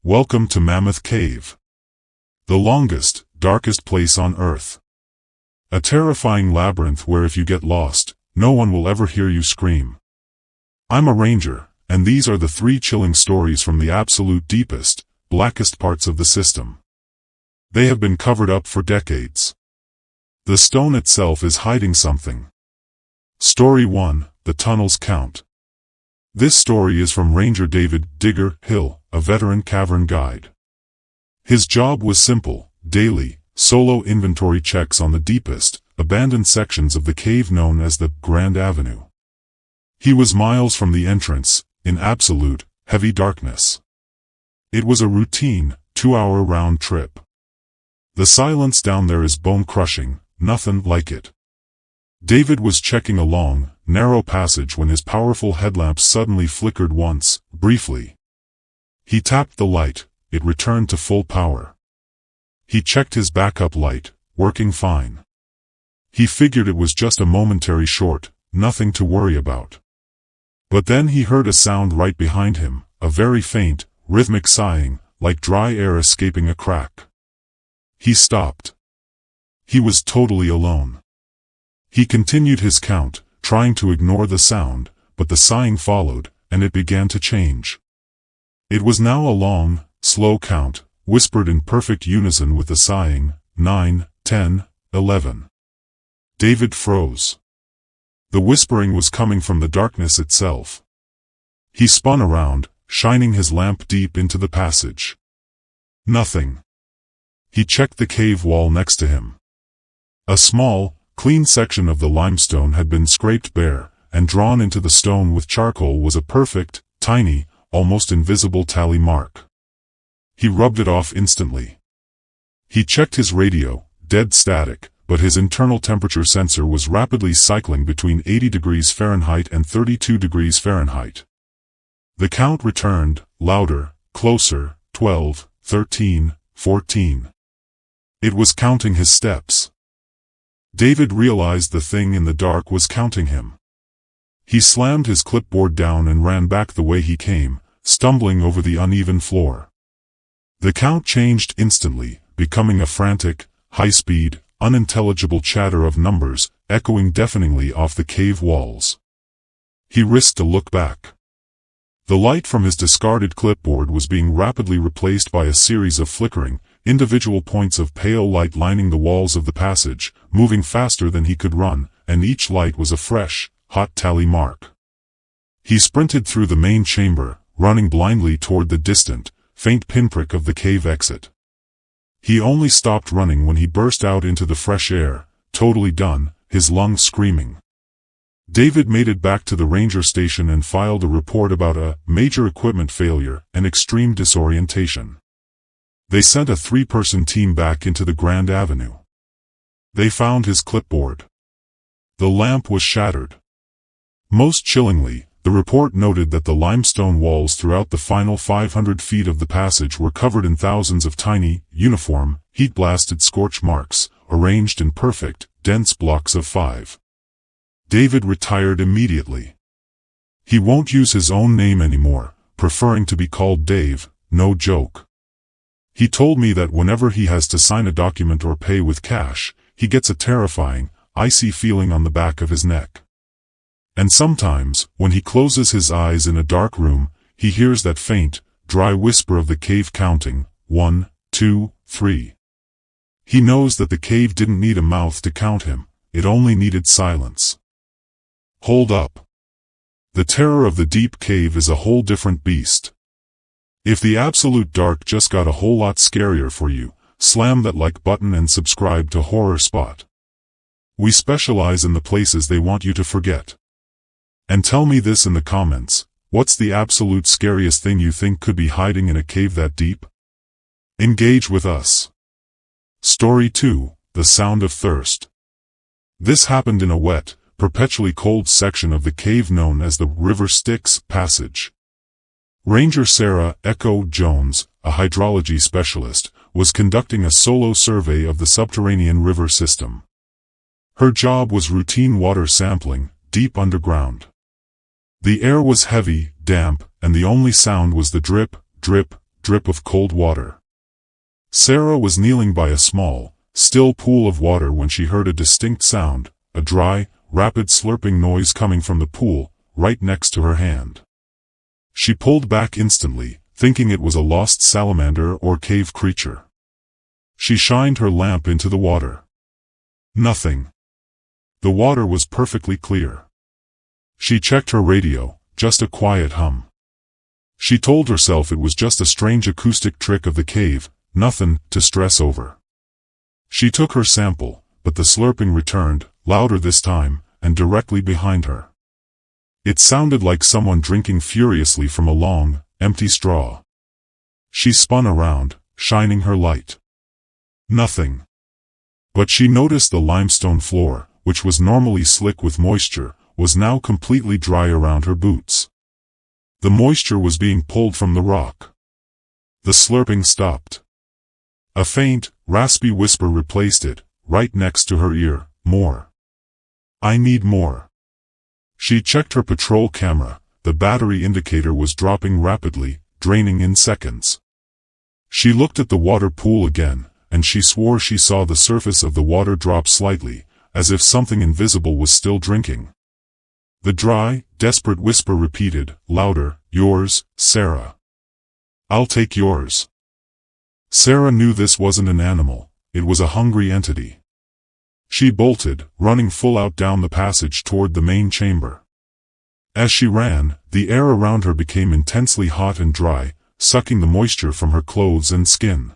Welcome to Mammoth Cave. The longest, darkest place on Earth. A terrifying labyrinth where if you get lost, no one will ever hear you scream. I'm a ranger, and these are the 3 chilling stories from the absolute deepest, blackest parts of the system. They have been covered up for decades. The stone itself is hiding something. Story 1, The Tunnel's Count. This story is from Ranger David Digger Hill, a veteran cavern guide. His job was simple: daily, solo inventory checks on the deepest, abandoned sections of the cave known as the Grand Avenue. He was miles from the entrance, in absolute, heavy darkness. It was a routine, 2-hour round trip. The silence down there is bone-crushing, nothing like it. David was checking a long, narrow passage when his powerful headlamp suddenly flickered once, briefly. He tapped the light, it returned to full power. He checked his backup light, working fine. He figured it was just a momentary short, nothing to worry about. But then he heard a sound right behind him, a very faint, rhythmic sighing, like dry air escaping a crack. He stopped. He was totally alone. He continued his count, trying to ignore the sound, but the sighing followed, and it began to change. It was now a long, slow count, whispered in perfect unison with the sighing: 9, 10, 11. David froze. The whispering was coming from the darkness itself. He spun around, shining his lamp deep into the passage. Nothing. He checked the cave wall next to him. A small, clean section of the limestone had been scraped bare, and drawn into the stone with charcoal was a perfect, tiny, almost invisible tally mark. He rubbed it off instantly. He checked his radio, dead static, but his internal temperature sensor was rapidly cycling between 80 degrees Fahrenheit and 32 degrees Fahrenheit. The count returned, louder, closer: 12, 13, 14. It was counting his steps. David realized the thing in the dark was counting him. He slammed his clipboard down and ran back the way he came, stumbling over the uneven floor. The count changed instantly, becoming a frantic, high-speed, unintelligible chatter of numbers, echoing deafeningly off the cave walls. He risked a look back. The light from his discarded clipboard was being rapidly replaced by a series of flickering, individual points of pale light lining the walls of the passage, moving faster than he could run, and each light was a fresh, hot tally mark. He sprinted through the main chamber, running blindly toward the distant, faint pinprick of the cave exit. He only stopped running when he burst out into the fresh air, totally done, his lungs screaming. David made it back to the ranger station and filed a report about a major equipment failure and extreme disorientation. They sent a 3-person team back into the Grand Avenue. They found his clipboard. The lamp was shattered. Most chillingly, the report noted that the limestone walls throughout the final 500 feet of the passage were covered in thousands of tiny, uniform, heat-blasted scorch marks, arranged in perfect, dense blocks of 5. David retired immediately. He won't use his own name anymore, preferring to be called Dave, no joke. He told me that whenever he has to sign a document or pay with cash, he gets a terrifying, icy feeling on the back of his neck. And sometimes, when he closes his eyes in a dark room, he hears that faint, dry whisper of the cave counting: 1, 2, 3. He knows that the cave didn't need a mouth to count him, it only needed silence. Hold up. The terror of the deep cave is a whole different beast. If the absolute dark just got a whole lot scarier for you, slam that like button and subscribe to Horror Spot. We specialize in the places they want you to forget. And tell me this in the comments: what's the absolute scariest thing you think could be hiding in a cave that deep? Engage with us. Story 2, The Sound of Thirst. This happened in a wet, perpetually cold section of the cave known as the River Styx Passage. Ranger Sarah Echo Jones, a hydrology specialist, was conducting a solo survey of the subterranean river system. Her job was routine water sampling, deep underground. The air was heavy, damp, and the only sound was the drip, drip, drip of cold water. Sarah was kneeling by a small, still pool of water when she heard a distinct sound, a dry, rapid slurping noise coming from the pool, right next to her hand. She pulled back instantly, thinking it was a lost salamander or cave creature. She shined her lamp into the water. Nothing. The water was perfectly clear. She checked her radio, just a quiet hum. She told herself it was just a strange acoustic trick of the cave, nothing to stress over. She took her sample, but the slurping returned, louder this time, and directly behind her. It sounded like someone drinking furiously from a long, empty straw. She spun around, shining her light. Nothing. But she noticed the limestone floor, which was normally slick with moisture, was now completely dry around her boots. The moisture was being pulled from the rock. The slurping stopped. A faint, raspy whisper replaced it, right next to her ear, more. I need more. She checked her patrol camera, the battery indicator was dropping rapidly, draining in seconds. She looked at the water pool again, and she swore she saw the surface of the water drop slightly, as if something invisible was still drinking. The dry, desperate whisper repeated, louder, yours, Sarah. I'll take yours. Sarah knew this wasn't an animal, it was a hungry entity. She bolted, running full out down the passage toward the main chamber. As she ran, the air around her became intensely hot and dry, sucking the moisture from her clothes and skin.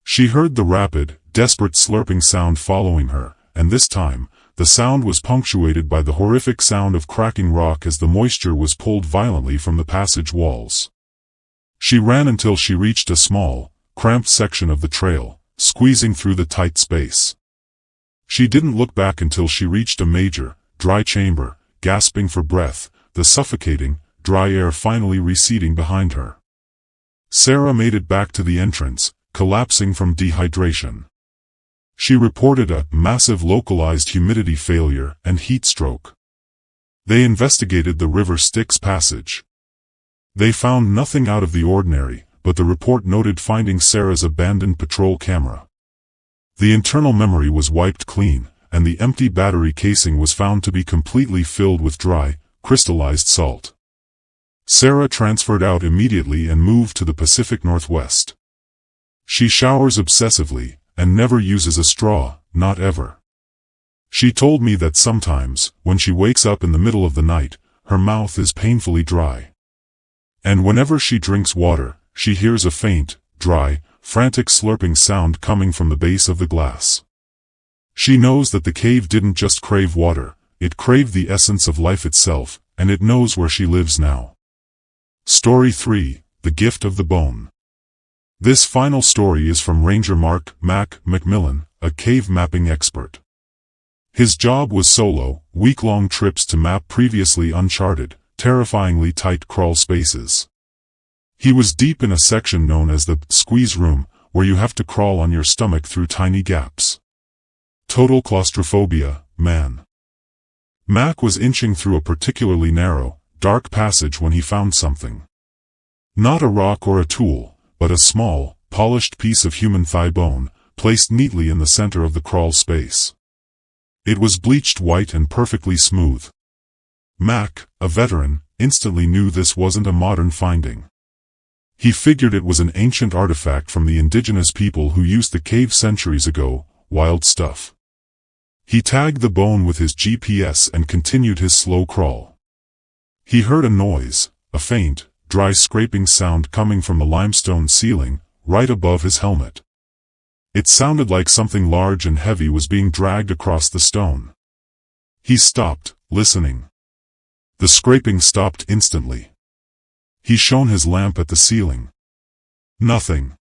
She heard the rapid, desperate slurping sound following her, and this time, the sound was punctuated by the horrific sound of cracking rock as the moisture was pulled violently from the passage walls. She ran until she reached a small, cramped section of the trail, squeezing through the tight space. She didn't look back until she reached a major, dry chamber, gasping for breath, the suffocating, dry air finally receding behind her. Sarah made it back to the entrance, collapsing from dehydration. She reported a massive localized humidity failure and heat stroke. They investigated the river Styx passage. They found nothing out of the ordinary, but the report noted finding Sarah's abandoned patrol camera. The internal memory was wiped clean, and the empty battery casing was found to be completely filled with dry, crystallized salt. Sarah transferred out immediately and moved to the Pacific Northwest. She showers obsessively, and never uses a straw, not ever. She told me that sometimes, when she wakes up in the middle of the night, her mouth is painfully dry. And whenever she drinks water, she hears a faint, dry, frantic slurping sound coming from the base of the glass. She knows that the cave didn't just crave water, it craved the essence of life itself, and it knows where she lives now. Story 3, The Gift of the Bone. This final story is from Ranger Mark Mac McMillan, a cave mapping expert. His job was solo, week-long trips to map previously uncharted, terrifyingly tight crawl spaces. He was deep in a section known as the squeeze room, where you have to crawl on your stomach through tiny gaps. Total claustrophobia, man. Mac was inching through a particularly narrow, dark passage when he found something. Not a rock or a tool, but a small, polished piece of human thigh bone, placed neatly in the center of the crawl space. It was bleached white and perfectly smooth. Mac, a veteran, instantly knew this wasn't a modern finding. He figured it was an ancient artifact from the indigenous people who used the cave centuries ago, wild stuff. He tagged the bone with his GPS and continued his slow crawl. He heard a noise, a faint, dry scraping sound coming from the limestone ceiling, right above his helmet. It sounded like something large and heavy was being dragged across the stone. He stopped, listening. The scraping stopped instantly. He shone his lamp at the ceiling. Nothing.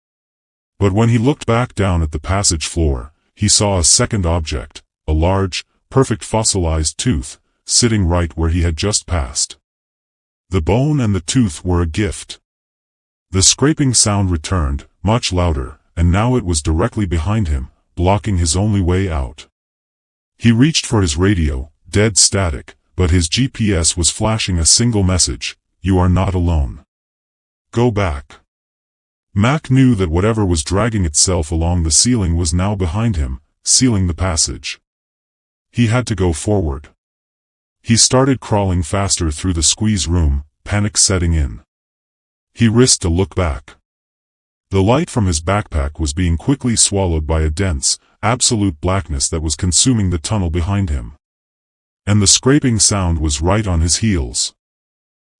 But when he looked back down at the passage floor, he saw a second object, a large, perfect fossilized tooth, sitting right where he had just passed. The bone and the tooth were a gift. The scraping sound returned, much louder, and now it was directly behind him, blocking his only way out. He reached for his radio, dead static, but his GPS was flashing a single message: "You are not alone. Go back." Mac knew that whatever was dragging itself along the ceiling was now behind him, sealing the passage. He had to go forward. He started crawling faster through the squeeze room, panic setting in. He risked a look back. The light from his backpack was being quickly swallowed by a dense, absolute blackness that was consuming the tunnel behind him. And the scraping sound was right on his heels.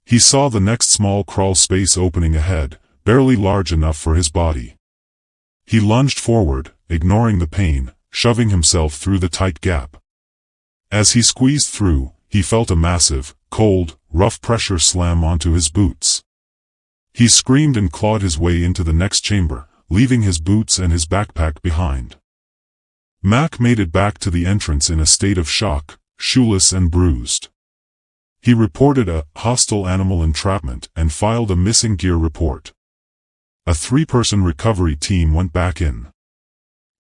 He saw the next small crawl space opening ahead, barely large enough for his body. He lunged forward, ignoring the pain, shoving himself through the tight gap. As he squeezed through, he felt a massive, cold, rough pressure slam onto his boots. He screamed and clawed his way into the next chamber, leaving his boots and his backpack behind. Mac made it back to the entrance in a state of shock, shoeless and bruised. He reported a hostile animal entrapment and filed a missing gear report. A 3-person recovery team went back in.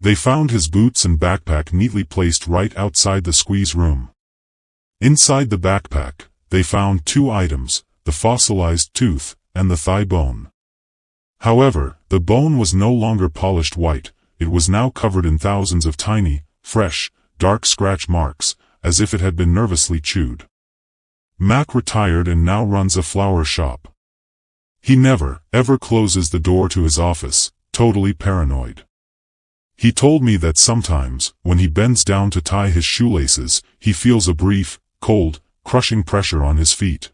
They found his boots and backpack neatly placed right outside the squeeze room. Inside the backpack, they found 2 items, the fossilized tooth and the thigh bone. However, the bone was no longer polished white, it was now covered in thousands of tiny, fresh, dark scratch marks, as if it had been nervously chewed. Mac retired and now runs a flower shop. He never, ever closes the door to his office, totally paranoid. He told me that sometimes, when he bends down to tie his shoelaces, he feels a brief, cold, crushing pressure on his feet.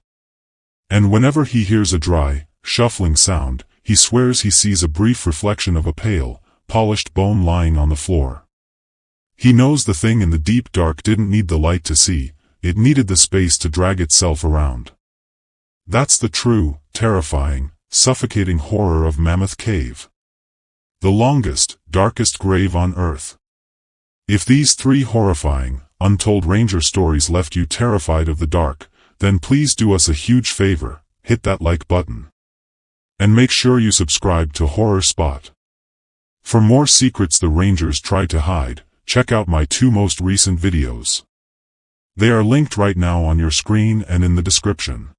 And whenever he hears a dry, shuffling sound, he swears he sees a brief reflection of a pale, polished bone lying on the floor. He knows the thing in the deep dark didn't need the light to see, it needed the space to drag itself around. That's the true, terrifying, suffocating horror of Mammoth Cave. The longest, darkest grave on Earth. If these 3 horrifying, untold ranger stories left you terrified of the dark, then please do us a huge favor, hit that like button. And make sure you subscribe to Horror Spot. For more secrets the Rangers try to hide, check out my 2 most recent videos. They are linked right now on your screen and in the description.